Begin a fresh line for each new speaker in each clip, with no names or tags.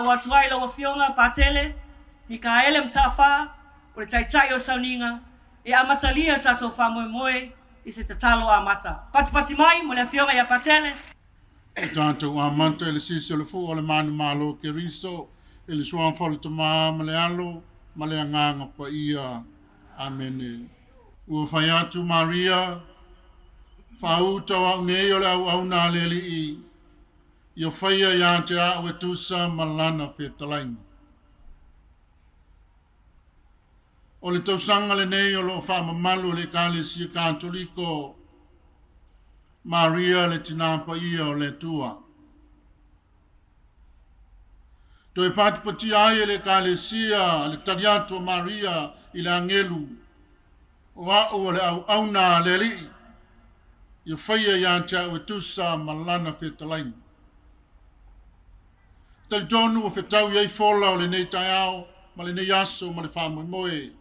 watuai la wafionga patele, Mikaele Mataafa, o le taitai o sauninga, e amatalia tatou whamoemoe i se tatalo a mata. Pati mai, mo le fionga ia patele.
Tātou amanta le sisi o le fu o le manu malo ke riso, le suan folu tama ma le alo, ma le anganga pa ia. Amen. Ua whai atu Maria, whauta wa unei o le au na le li i. Ia whaia ia te a ue tusa malana whetalainga. O le tausanga le nei o lo whamamalu le kale si katoliko, Maria le tinapa ia o le tua. Toi patipati ai le kalesia le tariato Maria i le angelu. O le au na le li. Ia whaia ia te au tusa malana whetalainga. Tali tonu o whetau iei fola o le nei tai au, ma le nei aso, ma le whamoemoe.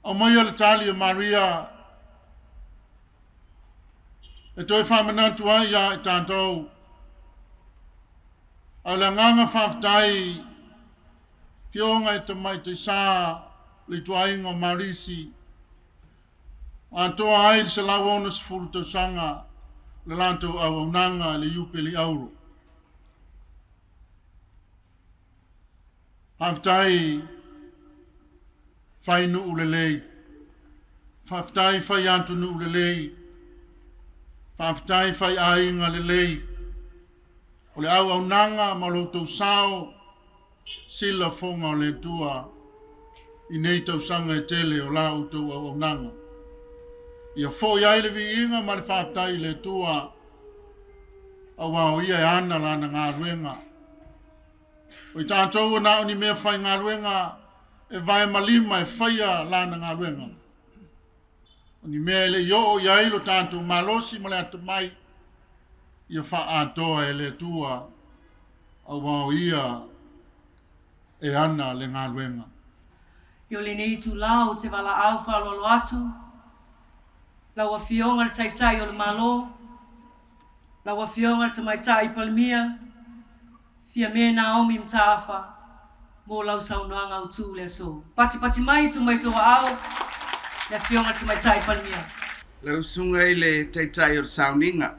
Au mai le tali o Maria, e toi whamanatu ai ia e tātou. Au le nganga whaftai, fionga e TAMAITA'I sā, le ITUAIGA o Marisi. Antoa ai se lau onus furu tausanga, le lanto au aunanga le yupe li auro. Whaftai, whai nu ulelei. Whaftai whai antu nu ulelei. Whaftai whai ainga lelei. O le au nanga ma lo tau sao, sila fonga o le tua, i nei tau sanga e tele o la utou au nanga. Ia fo iai le vi inga ma le whaftai le tua, au au ia e ana lana ngā ruenga. O i tātou na uni mea whai ngā ruenga, e vai malima e whaia lana ngā ruenga. O ni mea le yo iai lo tātou malosi ma le atu mai, ia wha atoa e le tua, au au ia e ana le ngā ruenga.
Yo le nei tu lao te wala au whalolo atu, lau a fionga le taitai o le malo, lau a fionga le TAMAITA'I Palmia, Fiame Naomi Mataafa, mo lau saunoanga utu le so. Pati mai tu mai toa au, le fionga le TAMAITA'I Palmia.
Lau sunga i le taitai o le sauninga,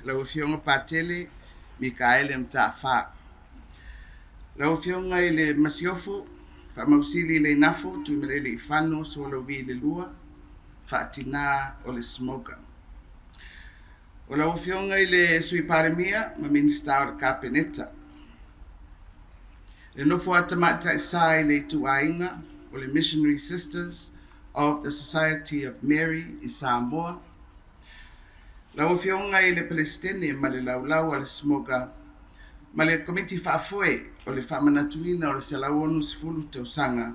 lau fionga patele, Mikaele Mataafa. Lau fionga i le masiofo, whamausili le nafo, tu melele i whano, so lau vi le lua, whaatina o le smoga. O lau fionga i le sui paremia, ma Minister o le kapeneta. Le nofo a TAMAITA'I sa i le ITUAIGA, o le Missionary Sisters of the Society of Mary i Samoa. Lau fionga i le Palestine ma le laulau a le smoga, ma le komiti whaafoe o le whamanatuina o le salauonu sifulu tausanga,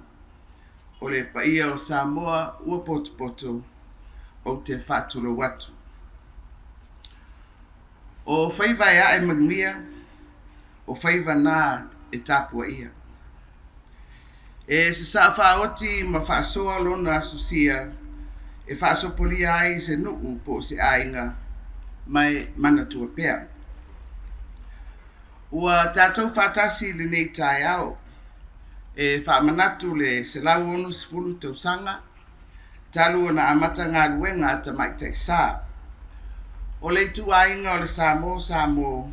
o le paia o Samoa ua poto o te whaatulo watu. O whaiva ea e manuia, o whaiva nā e tāpua ia. E se sa whaoti ma whaasoa lona asusia, e whaasopolia ai se nuu po se ainga mai manatua pea. Ua tātou whaatasi le nei tai au, e whaamanatu le se lau onu sifulu tausanga, talu na amata ngā ruenga a TAMAITA'I sā. O le ITUAIGA o le Samoa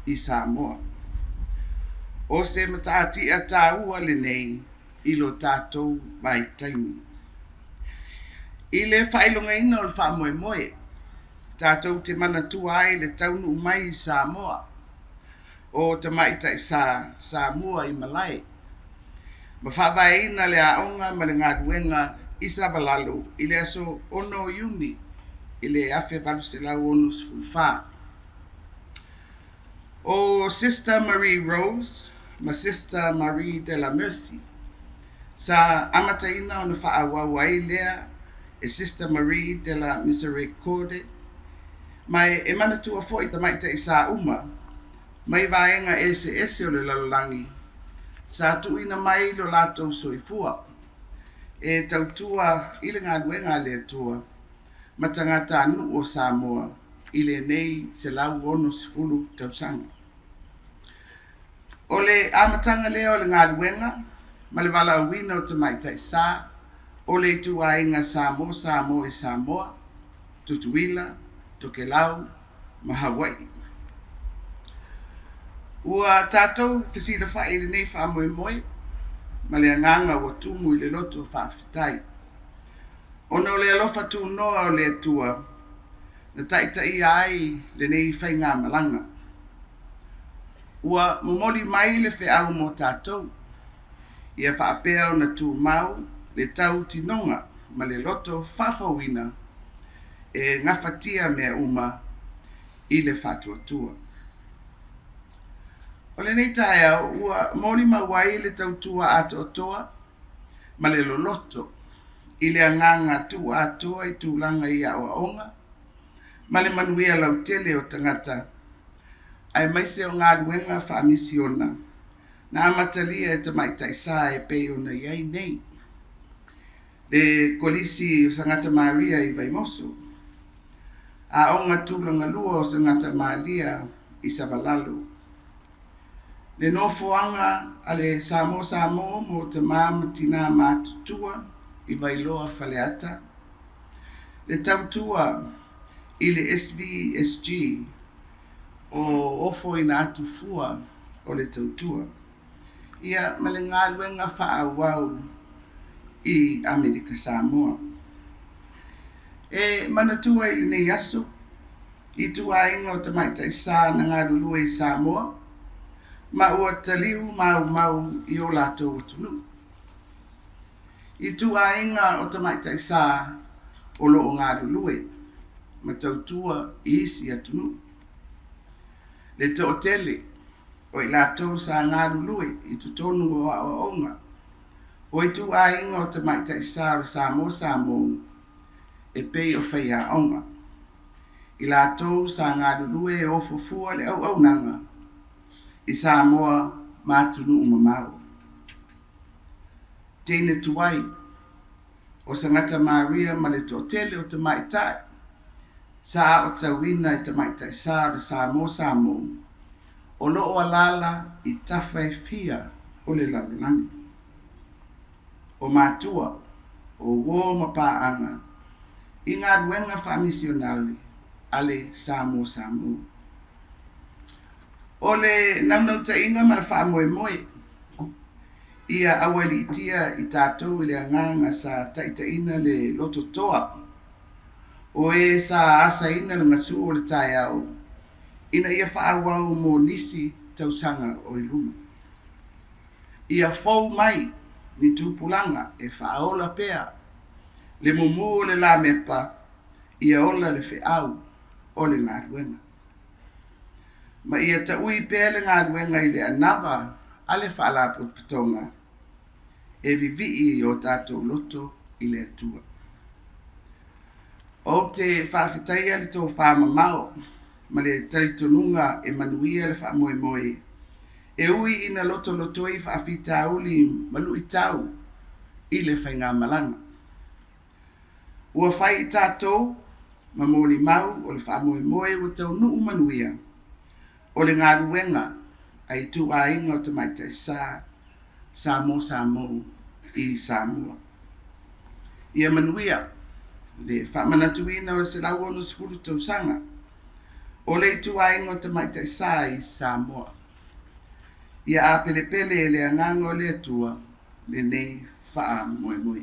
i Samoa. O se mataati a tāua le nei i lo tātou mai taimi. I le whailongaina o le whaamoemoe, tātou te manatua ai le taunu mai i Samoa, o TAMAITA'I sā Samoa i Malai. Ma whaawaina le aonga ma le ngā ruenga i Sabalalo i le aso ono Iuni i le afe valu se lau ono sfulfa. O Sister Marie Rose, ma Sister Marie de la Mercy, sa amataina ona whaawawai lea e Sister Marie de la Misericorde, mai e manatua fo i TAMAITA'I sā uma, mai vaenga ese o le lalolangi, sa tuina mai lo latou soifua, e tautua i le ngā luenga le tua, ma tangata anu o Samoa i le nei se lau ono sifulu tausanga. O le amatanga lea o le ngaluenga, ma le wala uwina o Tamaitai Sā, o le tuainga Samoa, Samoa i Samoa, Tutuila, Tokelau, ma Hawaii. Ua tātou fisila whae le nei wha moe moe, ma le anganga wa tumu i le loto whaafitai. Ono le alofa tu noa o le atua, na taitai ai le nei whainga malanga. Ua momoli mai le wheau mo tātou, ia whaapea o na tū mau le tau tinonga ma le loto whawhawina e ngawhatia mea uma i le whatuatua. O le nei tae au, ua moli mawai le tautua ato toa ma le loloto i le anganga tu atoa i tūlanga i awa onga ma le manuia lautele o tangata ai maise o ngā luenga wha misiona na amatalia e Tamaitai Sā e pei ona iai nei. Le kolisi o Sangata Maria i Vaimoso, a onga tūlanga lua o Sangata Maria i Savalalu. Le nofoanga a le Samoa mo te māmatina mātutua i Vailoa Whaleata. Le tautua i le SVSG o ofo i nā tufua o le tautua. Ia ma le ngā luenga whaawau i Amerika Samoa. E manatua i le nei aso, i tuainga o Tamaitai Sā na ngā lulua i Samoa, ma ua taliu mau i o lātou atunu. I tuainga o Tamaitai Sā o loo ngā lulue, ma tautua i isi atunu. Le te otele o i lātou sa ngā lulue i tutonu o aonga. O i tu ainga o Tamaitai Sā o Samoa e pei o whaia aonga. I lātou sa ngā lulue o fufua le au nanga i Samoa mātunu umamau. Teine tuai o Sangata Maria ma le totele o Tamaitai sa o tawina i Tamaitai Sā o Samoa o loo alala i tawhai fia o le lalulangi. O mātua o wō mapaanga i ngā ruenga wha Missionary ale Samoa. O le naunau tainga ma le wha moe moe ia awali itia i tātou i le anganga sa taitaina le loto toa o e sa asaina le ngasu o le tai au ina ia whaawau mō nisi tausanga o i luma. Ia fau mai ni tūpulanga e whaola pea le mumu o le la mepa ia ola le whiau o le ngā ruenga. Ma ia ta ui pea le ngā ruenga i le anawa a le whaalapu patonga e vivi o tātou loto i le atua. O te whawhitaia le tō whamamao ma le taitonunga e manuia le wha moe moe. E ui ina loto i whaafita uli malu i tau i le whainga malanga. Ua whai i tātou ma mōli mau o le wha moe moe o tau nuu manuia o le ngā ruenga ai tu a inga o Tamaitai Sā Samoa i Samoa. Ia manuia le wha manatuina o le se lau ono sifuru tausanga o le tu a inga o Tamaitai Sā i Samoa. Ia a pelepele le anganga o le atua le nei wha moe moe.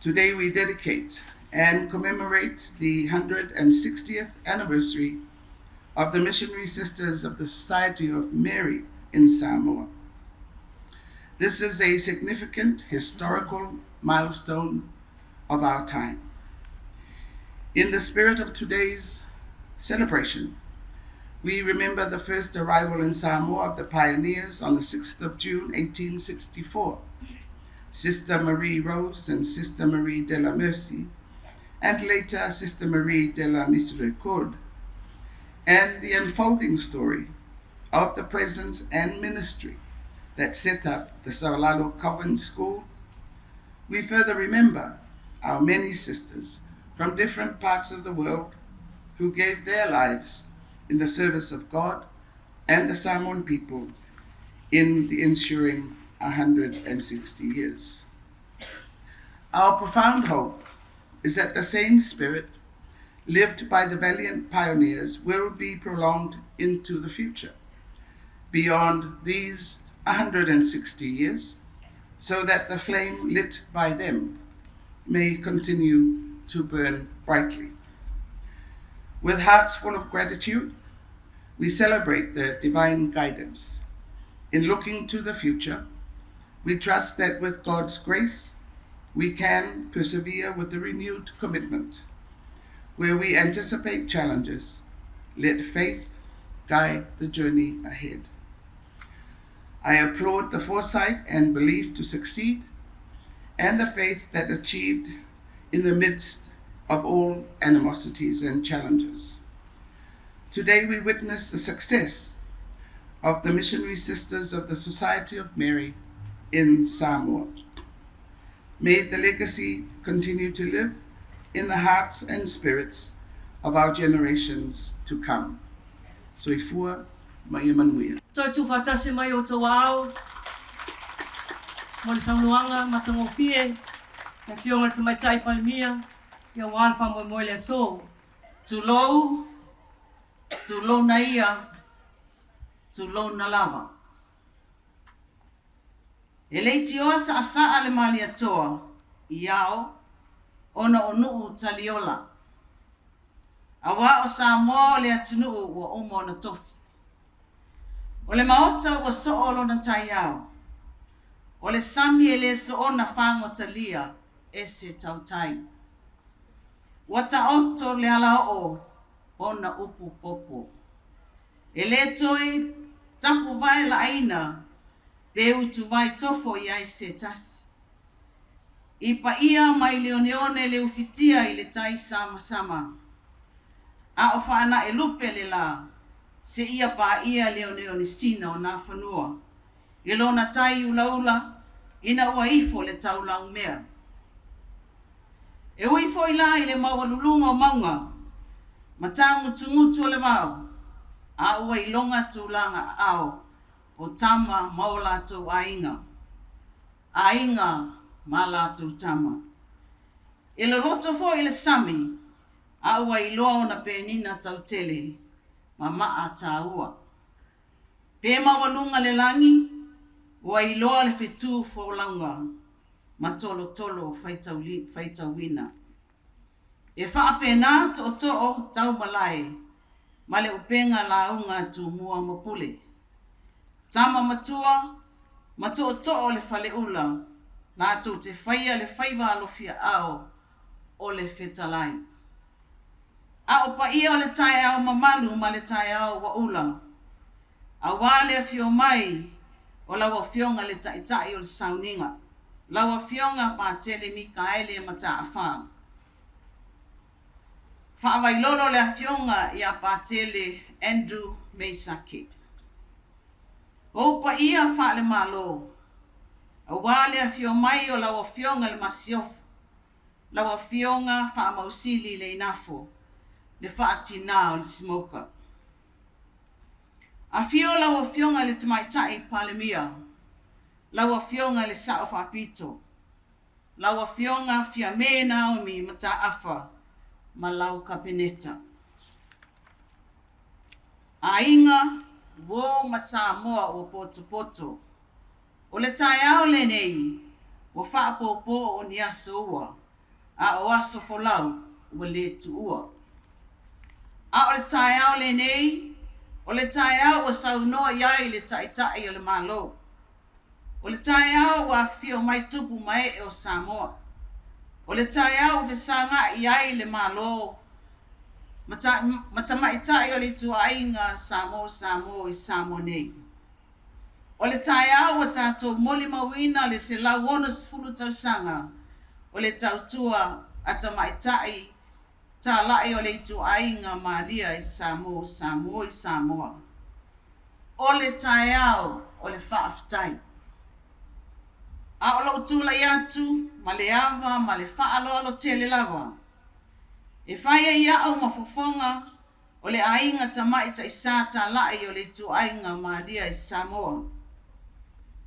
Today we dedicate and commemorate the 160th anniversary of the Missionary Sisters of the Society of Mary in Samoa. This is a significant historical milestone of our time. In the spirit of today's celebration, we remember the first arrival in Samoa of the pioneers on the 6th of June, 1864. Sister Marie Rose and Sister Marie de la Mercy, and later Sister Marie de la Miséricorde, and the unfolding story of the presence and ministry that set up the Savalalo Convent School. We further remember our many sisters from different parts of the world who gave their lives in the service of God and the Samoan people in the ensuing 160 years. Our profound hope is that the same spirit lived by the valiant pioneers will be prolonged into the future, beyond these 160 years, so that the flame lit by them may continue to burn brightly. With hearts full of gratitude, we celebrate their divine guidance. In looking to the future, we trust that with God's grace, we can persevere with a renewed commitment. Where we anticipate challenges, let faith guide the journey ahead. I applaud the foresight and belief to succeed, and the faith that achieved in the midst of all animosities and challenges. Today we witness the success of the missionary sisters of the Society of Mary in Samoa. May the legacy continue to live in the hearts and spirits of our generations to come. Soifua mai Emanuia.
Toi tu fatasi mai o tō au. Mo le saunuanga matangofie. Na fionga tamaitai palmia. Ia walfa mo mo le so.
Tu lou na ia, tu lou na lava. E leiti oa sa asa ale mali atoa, iao, ona o nuu taliola. Awa o Samoa o le atunuu wa omo na tofi. O le maota wa so'olo na taiao. O le sami e le so'ona whango talia e se tautai. Wata oto le ala o ona upu popo. E le toi tapu vai la aina, peu tu vai tofo iai se tasi. Ipa ia mai leoneone le ufitia i le tai sama. A o whaana e lupe le la, se ia pa ia leoneone sina o nā whanua. I lona tai ulaula, ina ua ifo le taulang mea. E uifo i la i le mawalulunga o maunga, matangu tungutu o le wau, a ua i longa tūlanga ao, o tama maola tō ainga. Ainga mala tō tama. E le roto fo i le sami, a ua i loa o na penina tautele, ma maa tā ua. Pe mawalunga le langi, ua i loa le whetū fo launga, ma tolo whaitawina. E whaapena to tau malai, ma le upenga launga tu mua mapule. Tama matua, ma to le whale ula, la tu te whaia le whaiva alofia ao o le whetalai. A o pa ia o le tai ao mamalu ma le tai ao wa ula. A wale a fio mai o lawa fionga le taitai o le sauninga. Lawa fionga pa tele Mikaele Mataafa. Whaawai lolo le a fionga i a pa tele Andrew Meisake. O pa ia wha le malo. A wale a fio mai o lawa fionga le masiofu. Lawa fionga wha mausili le inafo. Le whaatina o le smoker. A fio lawa fionga le tamaitai palemia. Lawa fionga le sao whapito. Lawa fionga Fiame Naomi Mataafa. Malau kabineta. Ainga wo Samoa o poto. O le tai au le nei. Wo whaapopo o ni aso ua. A o aso folau o le tu ua. A o le tai au le nei. O le tai au o saunoa iai le taitai o le malo. O le tai au wa fio mai tupu mai e o Samoa. O le tai au whesanga iai le malo. Matamaitai o le ITUAIGA Samoa i Samoa nei. O le tai au o tātou moli mawina le se lau ono sifuru tausanga. O le tautua a tamaitai tā lai o le ITUAIGA Maria i Samoa. O le tai au o le whaafitai. A o lau tūla i atu, ma le ava, ma le whaalo alo tele lawa. E whaia ia au mafofonga, o le ainga TAMAITA'I sa tāla'i o le ITUAIGA Maria I Samoa.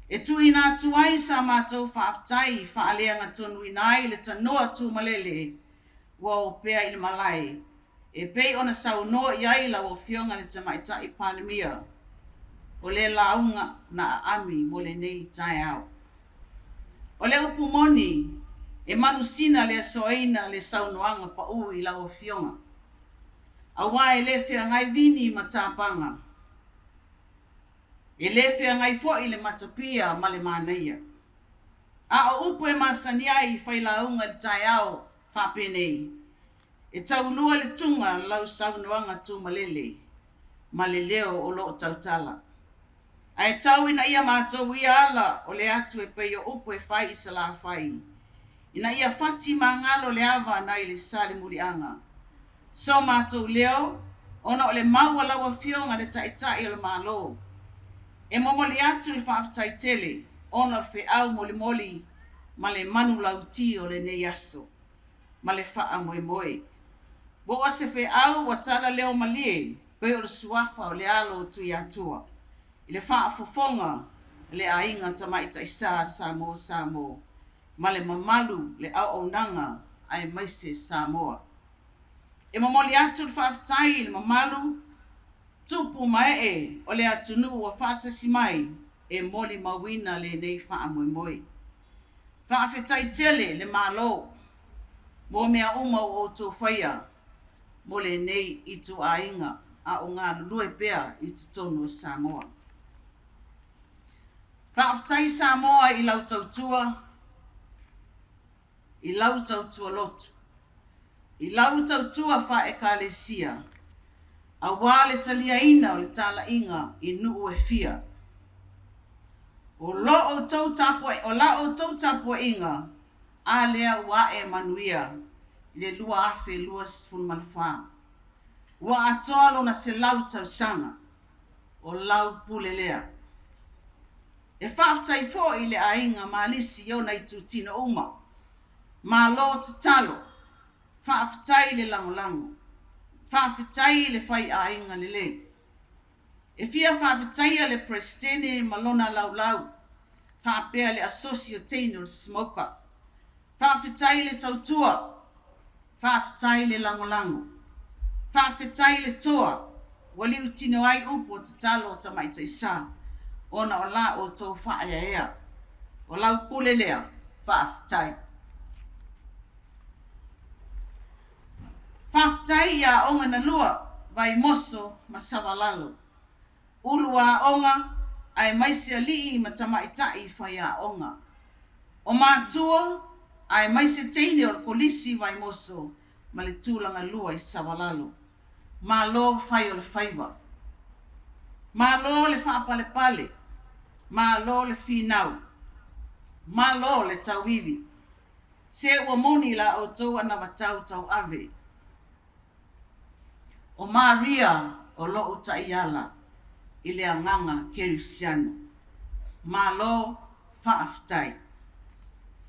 E tui nā tuai sa mātou whaafitai whaaleanga tonu inai le tanoa tū malele wa o pea I le malai. E pei ona sau noa iai la o fionga le TAMAITA'I palemia o le launga na ami mo le nei tai au. O le upumoni e manusina le soaina le saunoanga pa ui la o fionga. A wai le fea ngai vini matapanga. E le fea ngai fo I le matapia ma le manaia. A o upu e masaniai fai launga le tai au whapenei. E taulua le tunga lau saunoanga tu malele. Ma le leo o lo tautala. Ai tau ina ia mātou ia ala o le atu e pei o upu e whai I sala whai. Ina ia whati mangalo le awa nai le sali murianga. So mātou leo, ona o le maua lawa fionga le taitai o le malo. E momoli atu le whaafitai tele, ona le whiau moli ma le manu lauti o le nei aso, ma le wha moe moe. Bo o se whiau wa tala leo malie, pe o le suafa o le alo o tui atua. I le wha fofonga le ainga TAMAITA'I sa Samoa, ma le mamalu le au nanga ai maise Samoa. E mamoli atu le whaafitai le mamalu, tupu mae o le atunu o whaatasi mai e moli mawina le nei wha moe moe. Whaafetai tele le malo, mo mea uma o tō whaia, mo le nei ITUAIGA a o ngā lulue pea I te tonu o Samoa. Whaafetai Samoa I lau tautua lotu. I lau tautua wha e kālesia, a wale talia ina o le tala inga I nuu e fia. O la o tau tapo inga, a lea wa e manuia, I le lua afe lua sifun malwha. Wa atoa lona se lau tausanga, o lau pulelea. E whaaftai fo I le ainga malisi iona I tūtina uma, ma lo te talo, whaafitai le langolango, whaafitai le whai ainga le le. E fia whaafitai le prestene malona lau, whaapea le asosio teino le smoker, whaafitai le tautua, whaafitai le langolango, whaafitai le toa, wali utino ai upo te talo o TAMAITA'I sa, ona o la o tō whaaya ea, o lau pulelea, whaafitai. Whaafitai ia onga na lua, vai moso ma sawalalo. Ulua onga, ai maise alii ma TAMAITA'I whai a onga. O mātua, ai maise teine o kolisi vai moso, ma le tūlanga lua I sawalalo. Ma lo whai o le whaiwa. Ma lo le whaapale, ma lo le whinau. Ma lo le tauivi. Se ua moni la o tau ana tau ave. O Maria o lo utaiala I le anganga kerisiano. Ma lo whaafetai.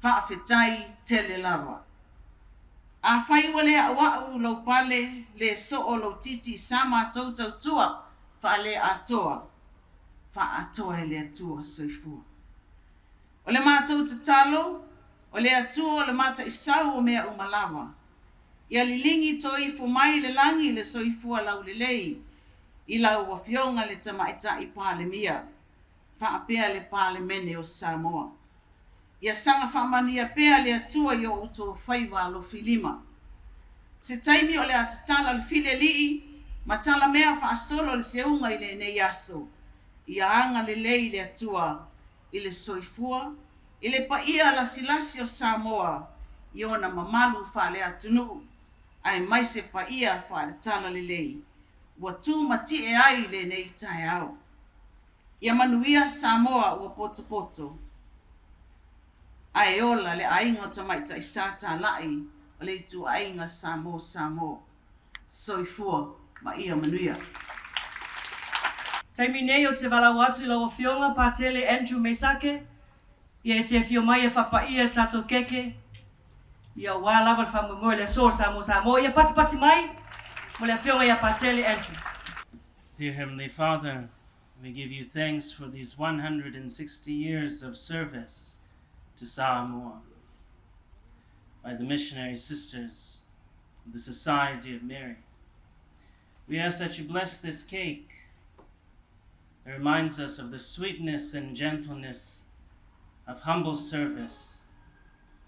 Whaafetai tele lawa. A whai wale a wau lo pale le so o lo titi sama tau tua wha le atoa. Wha atoa le atua soifua. O le mātou te talo, o le atua o le mata isau o mea umalawa. Ia lilingi toi fu mai le langi le soifua lau lelei. I lau wa fionga le TAMAITA'I palemia. Whaapea le palemene o Samoa. Ia sanga whamania pea le atua I o uto whaiva lo filima. Se taimi o le atatala le file lii, matala mea whaasolo le seunga I le nei aso. Ia anga le lei le atua I le soifua, I le paia la silasi o Samoa, I ona mamalu wha le atunu, ai maise paia wha le tala le lei. Wa tu mati e ai le nei tai au. Ia manuia Samoa ua poto. Ai ola le ainga TAMAITA'I sa tāla'i o le ITUAIGA Samoa. Soifua ma ia manuia.
Taimi nei o te walau atu I lau fionga pātele Andrew Mesake. Ia e te fio mai e whapaia tato keke. Ia wā lava le whamumoe le so Samoa. Ia pati mai. mo le afionga ia patele entry.
Dear Heavenly Father, we give you thanks for these 160 years of service to Samoa by the missionary sisters of the Society of Mary. We ask that you bless this cake that reminds us of the sweetness and gentleness of humble service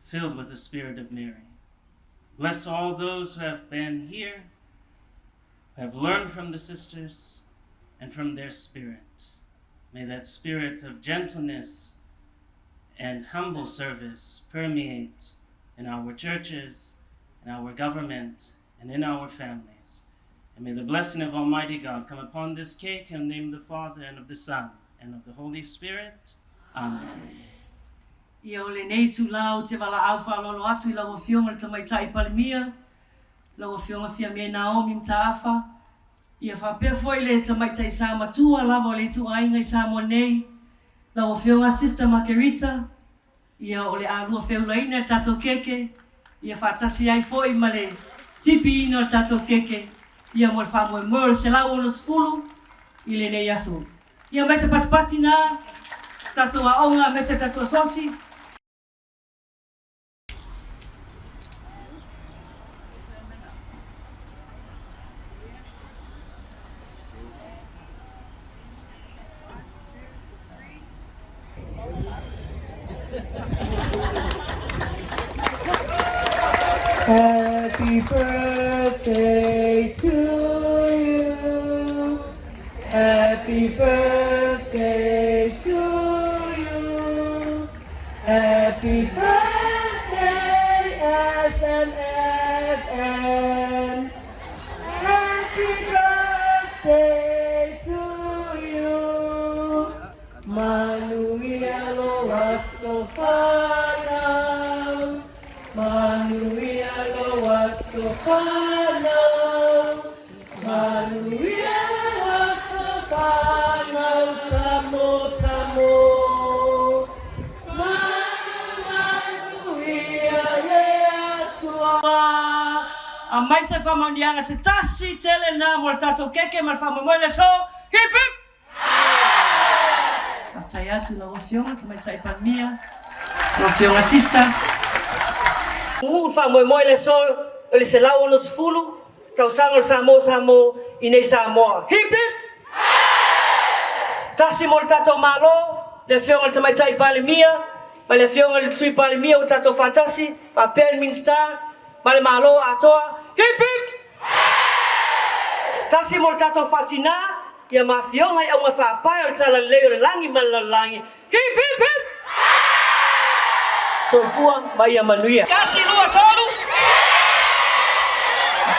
filled with the Spirit of Mary. Bless all those who have been here, who have learned from the sisters and from their spirit. May that spirit of gentleness and humble service permeate in our churches, in our government, and in our families. And may the blessing of Almighty God come upon this cake in the name of the Father, and of the Son, and of the Holy Spirit. Amen.
Ia o le nei tu lau te wala au whalolo atu I laua fionga le TAMAITA'I palemia, laua fionga Fiame Naomi Mataafa, ia whapea foi le TAMAITA'I sa matua lava o le ITUAIGA I Samoa nei, laua fionga Sister Margarita, ia o le alua feulaina tatou keke, ia whatasi ai foi ma le tipi ino le tatou keke, ia mo le whamoe se lau o le sfulu, I le nei aso. Ia mese patipati na, tatou aonga mese tatou sosi,
Happy birthday to you. Happy birthday to you. Happy birthday, SMSM. Happy birthday to you. Manuia lo wasofana. Manuia lo wasofana. Manuia lo wasofana. Samo, samo. Manuia le atua.
a mai se whamauниanga se tasi tele na mo le tatou keke ma le whamoe le so, hip hip! Aftai atu laua fionga TAMAITA'I palemia, laua fionga sister. Whamoe le so, o le se lau o no sefulu, tausaga o le Samoa I nei Samoa. Hip hip! Tasi mo le tatou malo, le fionga le TAMAITA'I palemia, ma le fionga le sui palemia o tatou whatasi, whapea le Minister, ma le malo atoa. Hip hip! Tasi mo le tatou whatina, ia mafionga I aunga whapai o le tala leo le langi ma le langi. Hip hip hip! So fua, mai a manuia. Kasi lua tolu!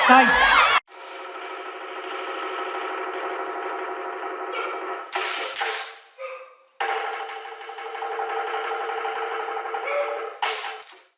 Tai.